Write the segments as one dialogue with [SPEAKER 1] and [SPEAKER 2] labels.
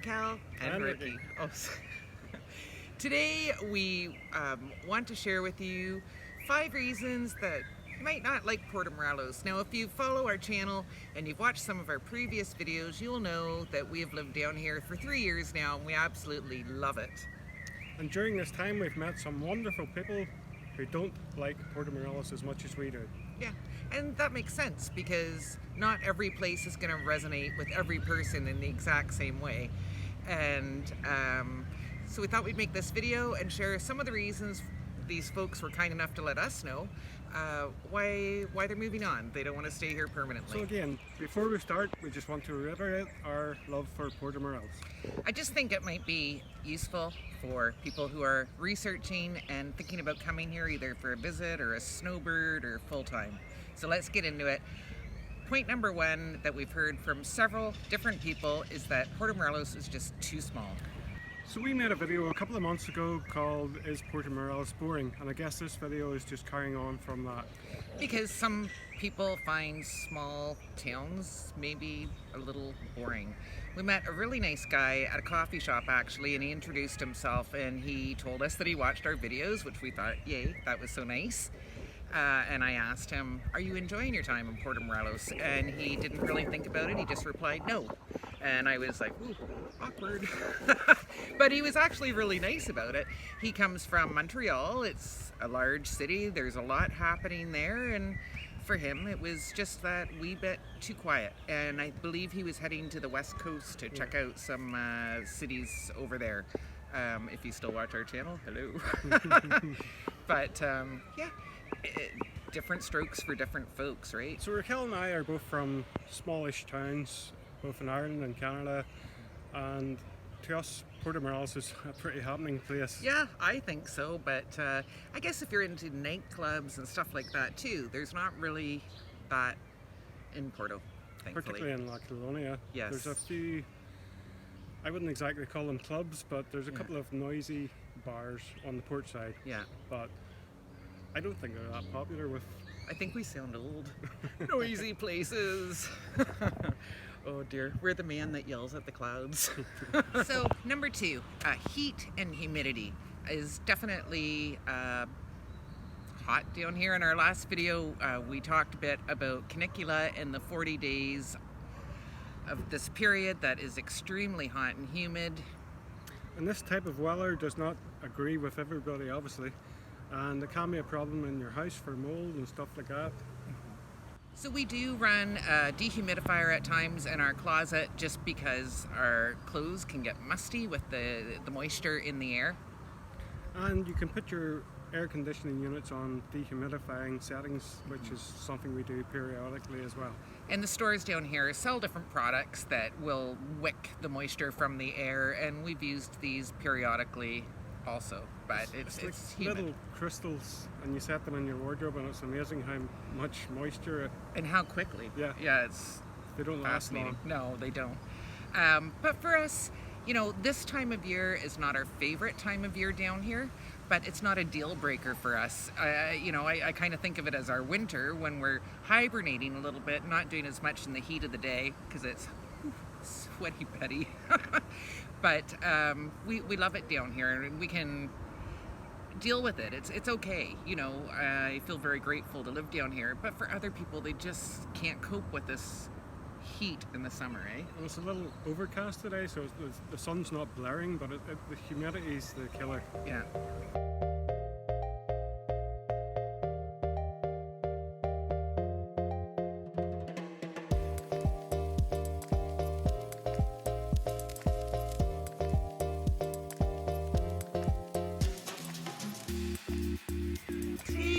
[SPEAKER 1] Cal
[SPEAKER 2] And
[SPEAKER 1] Ricky.
[SPEAKER 2] Ricky.
[SPEAKER 1] Oh, today we want to share with you 5 reasons that you might not like Puerto Morelos. Now, if you follow our channel and you've watched some of our previous videos, you'll know that we have lived down here for 3 years now and we absolutely love it.
[SPEAKER 2] And during this time we've met some wonderful people who don't like Puerto Morelos as much as we do.
[SPEAKER 1] Yeah, and that makes sense because not every place is going to resonate with every person in the exact same way. And so we thought we'd make this video and share some of the reasons these folks were kind enough to let us know why they're moving on. They don't want to stay here permanently.
[SPEAKER 2] So again, before we start, we just want to reiterate our love for Puerto Morelos.
[SPEAKER 1] I just think it might be useful for people who are researching and thinking about coming here either for a visit or a snowbird or full-time. So let's get into it. Point number 1 that we've heard from several different people is that Puerto Morelos is just too small.
[SPEAKER 2] So we made a video a couple of months ago called Is Puerto Morelos Boring? And I guess this video is just carrying on from that.
[SPEAKER 1] Because some people find small towns maybe a little boring. We met a really nice guy at a coffee shop actually, and he introduced himself and he told us that he watched our videos, which we thought, yay, that was so nice. And I asked him, are you enjoying your time in Puerto Morelos? And he didn't really think about it, he just replied no. And I was like, ooh, awkward. But he was actually really nice about it. He comes from Montreal, it's a large city, there's a lot happening there, and for him it was just that wee bit too quiet. And I believe he was heading to the west coast to check out some cities over there. If you still watch our channel, hello. But yeah, different strokes for different folks, right?
[SPEAKER 2] So Raquel and I are both from smallish towns, both in Ireland and Canada, and to us Puerto Morelos is a pretty happening place.
[SPEAKER 1] Yeah, I think so, but I guess if you're into nightclubs and stuff like that too, there's not really that in Porto, thankfully.
[SPEAKER 2] Particularly in La Colonia.
[SPEAKER 1] Yes.
[SPEAKER 2] There's a few, I wouldn't exactly call them clubs, but there's a couple of noisy bars on the port side.
[SPEAKER 1] Yeah.
[SPEAKER 2] But I don't think they're that popular with...
[SPEAKER 1] I think we sound old. Noisy places. Oh dear, we're the man that yells at the clouds. So number 2, heat and humidity is definitely hot down here. In our last video, we talked a bit about Canicula and the 40 days of this period that is extremely hot and humid.
[SPEAKER 2] And this type of weather does not agree with everybody, obviously. And it can be a problem in your house for mold and stuff like that.
[SPEAKER 1] So we do run a dehumidifier at times in our closet just because our clothes can get musty with the moisture in the air.
[SPEAKER 2] And you can put your air conditioning units on dehumidifying settings, which is something we do periodically as well.
[SPEAKER 1] And the stores down here sell different products that will wick the moisture from the air, and we've used these periodically also, but it's
[SPEAKER 2] like
[SPEAKER 1] humid.
[SPEAKER 2] Little crystals, and you set them in your wardrobe, and it's amazing how much moisture
[SPEAKER 1] and how quickly.
[SPEAKER 2] Yeah,
[SPEAKER 1] it's
[SPEAKER 2] they don't last long.
[SPEAKER 1] No, they don't. But for us, you know, this time of year is not our favorite time of year down here, but it's not a deal breaker for us. You know, I kind of think of it as our winter when we're hibernating a little bit, not doing as much in the heat of the day because it's sweaty Betty. But we love it down here, and we can deal with it. It's okay, you know. I feel very grateful to live down here, but for other people, they just can't cope with this heat in the summer, eh?
[SPEAKER 2] And it's a little overcast today, so the sun's not blaring, but the humidity is the killer.
[SPEAKER 1] Yeah.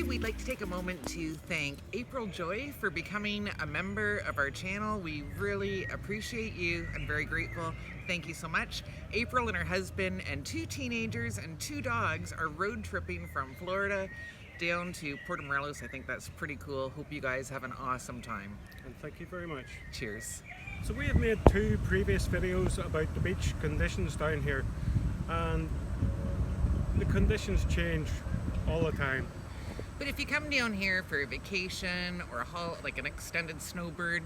[SPEAKER 1] We'd like to take a moment to thank April Joy for becoming a member of our channel. We really appreciate you and very grateful. Thank you so much. April and her husband and 2 teenagers and 2 dogs are road tripping from Florida down to Puerto Morelos. I think that's pretty cool. Hope you guys have an awesome time.
[SPEAKER 2] And thank you very much.
[SPEAKER 1] Cheers.
[SPEAKER 2] So we have made 2 previous videos about the beach conditions down here, and the conditions change all the time.
[SPEAKER 1] But if you come down here for a vacation or like an extended snowbird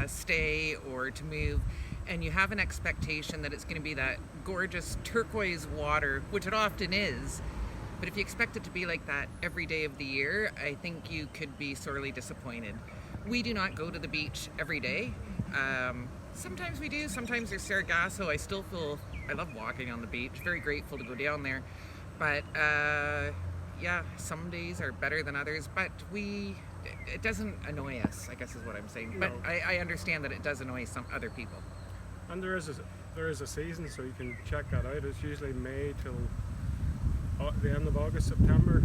[SPEAKER 1] stay or to move, and you have an expectation that it's going to be that gorgeous turquoise water, which it often is. But if you expect it to be like that every day of the year, I think you could be sorely disappointed. We do not go to the beach every day. Sometimes we do. Sometimes there's Sargasso. I love walking on the beach. Very grateful to go down there. But yeah, some days are better than others. But it doesn't annoy us, I guess is what I'm saying.
[SPEAKER 2] No.
[SPEAKER 1] But I understand that it does annoy some other people.
[SPEAKER 2] And there is a season, so you can check that out. It's usually May till the end of August, September,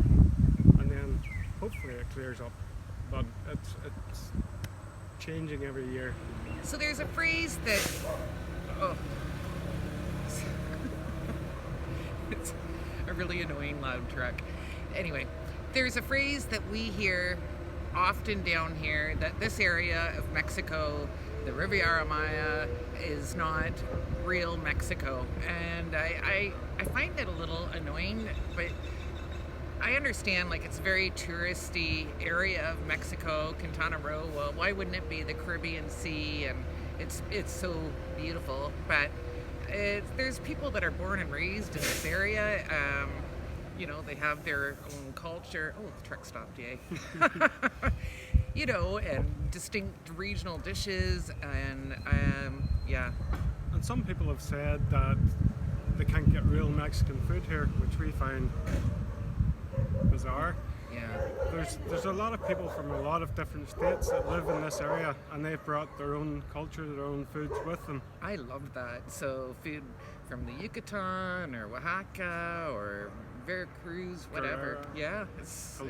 [SPEAKER 2] and then hopefully it clears up. But it's changing every year.
[SPEAKER 1] So there's a phrase that, oh, it's a really annoying loud truck. Anyway, there's a phrase that we hear often down here, that this area of Mexico, the Riviera Maya, is not real Mexico. And I find it a little annoying, but I understand, like, it's a very touristy area of Mexico, Quintana Roo. Well, why wouldn't it be? The Caribbean Sea, and it's so beautiful. But there's people that are born and raised in this area. You know, they have their own culture. Oh, the truck stopped, yay. You know, and distinct regional dishes, and yeah.
[SPEAKER 2] And some people have said that they can't get real Mexican food here, which we find bizarre.
[SPEAKER 1] Yeah.
[SPEAKER 2] There's a lot of people from a lot of different states that live in this area, and they've brought their own culture, their own foods with them.
[SPEAKER 1] I love that. So food from the Yucatan or Oaxaca or Veracruz, whatever.
[SPEAKER 2] Guerrero,
[SPEAKER 1] Yeah, it's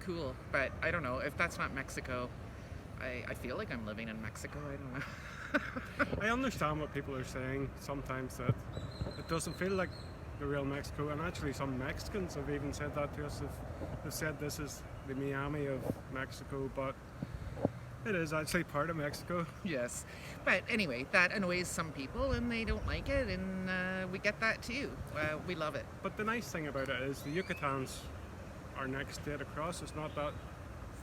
[SPEAKER 1] cool. But I don't know, if that's not Mexico, I feel like I'm living in Mexico. I don't know.
[SPEAKER 2] I understand what people are saying sometimes, that it doesn't feel like the real Mexico, and actually some Mexicans have even said that to us. They've said this is the Miami of Mexico, but it is actually part of Mexico.
[SPEAKER 1] Yes. But anyway, that annoys some people and they don't like it, and we get that too. We love it.
[SPEAKER 2] But the nice thing about it is the Yucatan's our next state across. It's not that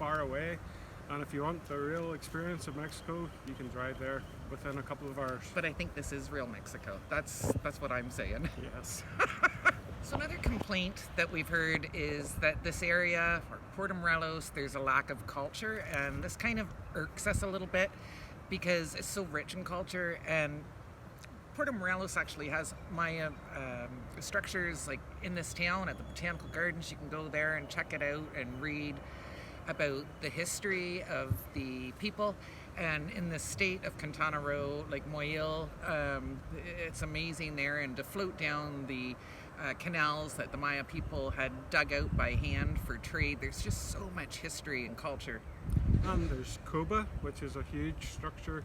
[SPEAKER 2] far away, and if you want the real experience of Mexico, you can drive there within a couple of hours.
[SPEAKER 1] But I think this is real Mexico. That's what I'm saying.
[SPEAKER 2] Yes.
[SPEAKER 1] So another complaint that we've heard is that this area, or Puerto Morelos, there's a lack of culture, and this kind of irks us a little bit because it's so rich in culture. And Puerto Morelos actually has Maya structures, like in this town at the Botanical Gardens. You can go there and check it out and read about the history of the people. And in the state of Quintana Roo, like Moyil, it's amazing there. And to float down the canals that the Maya people had dug out by hand for trade, there's just so much history and culture.
[SPEAKER 2] And there's Coba, which is a huge structure.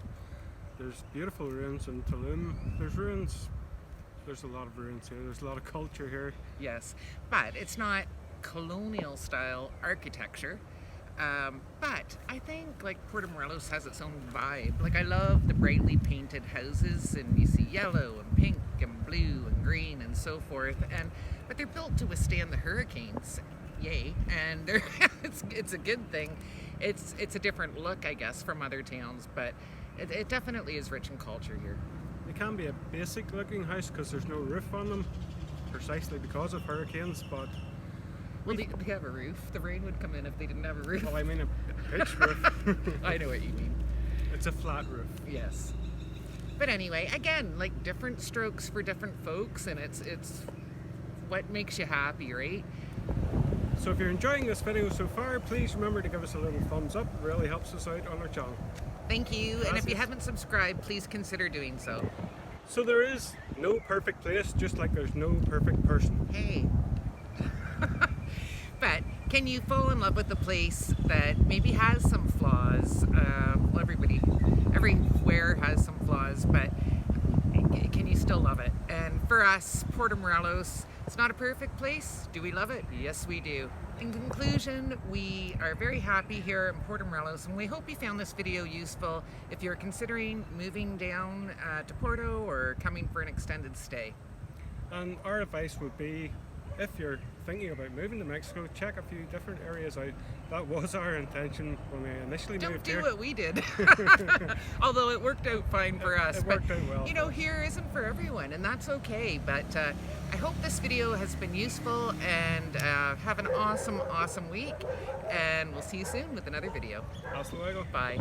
[SPEAKER 2] There's beautiful ruins in Tulum. There's a lot of ruins here. There's a lot of culture here.
[SPEAKER 1] Yes, but it's not colonial style architecture. But I think like Puerto Morelos has its own vibe. Like, I love the brightly painted houses, and you see yellow and pink and blue and green and so forth. But they're built to withstand the hurricanes. Yay! And it's a good thing. It's a different look, I guess, from other towns, but it definitely is rich in culture here.
[SPEAKER 2] It can be a basic looking house because there's no roof on them, precisely because of hurricanes, but
[SPEAKER 1] Well, they have a roof. The rain would come in if they didn't have a roof.
[SPEAKER 2] well, I mean a pitched roof.
[SPEAKER 1] I know what you mean.
[SPEAKER 2] It's a flat roof.
[SPEAKER 1] Yes. But anyway, again, like, different strokes for different folks, and it's what makes you happy, right?
[SPEAKER 2] So if you're enjoying this video so far, please remember to give us a little thumbs up. It really helps us out on our channel.
[SPEAKER 1] Thank you. And if
[SPEAKER 2] Gracias.
[SPEAKER 1] you haven't subscribed, please consider doing so.
[SPEAKER 2] So there is no perfect place, just like there's no perfect person.
[SPEAKER 1] Hey. But can you fall in love with a place that maybe has some flaws? Well, everywhere has some flaws, but can you still love it? And for us, Puerto Morelos, it's not a perfect place. Do we love it? Yes, we do. In conclusion, we are very happy here in Puerto Morelos, and we hope you found this video useful if you're considering moving down to Puerto or coming for an extended stay.
[SPEAKER 2] And our advice would be, if you're thinking about moving to Mexico, check a few different areas out. That was our intention when we initially
[SPEAKER 1] Don't
[SPEAKER 2] moved
[SPEAKER 1] do
[SPEAKER 2] here.
[SPEAKER 1] what we did. Although it worked out fine for us.
[SPEAKER 2] It worked out well.
[SPEAKER 1] You know, here isn't for everyone, and that's okay. But I hope this video has been useful, and have an awesome week. And we'll see you soon with another video.
[SPEAKER 2] Hasta luego.
[SPEAKER 1] Bye.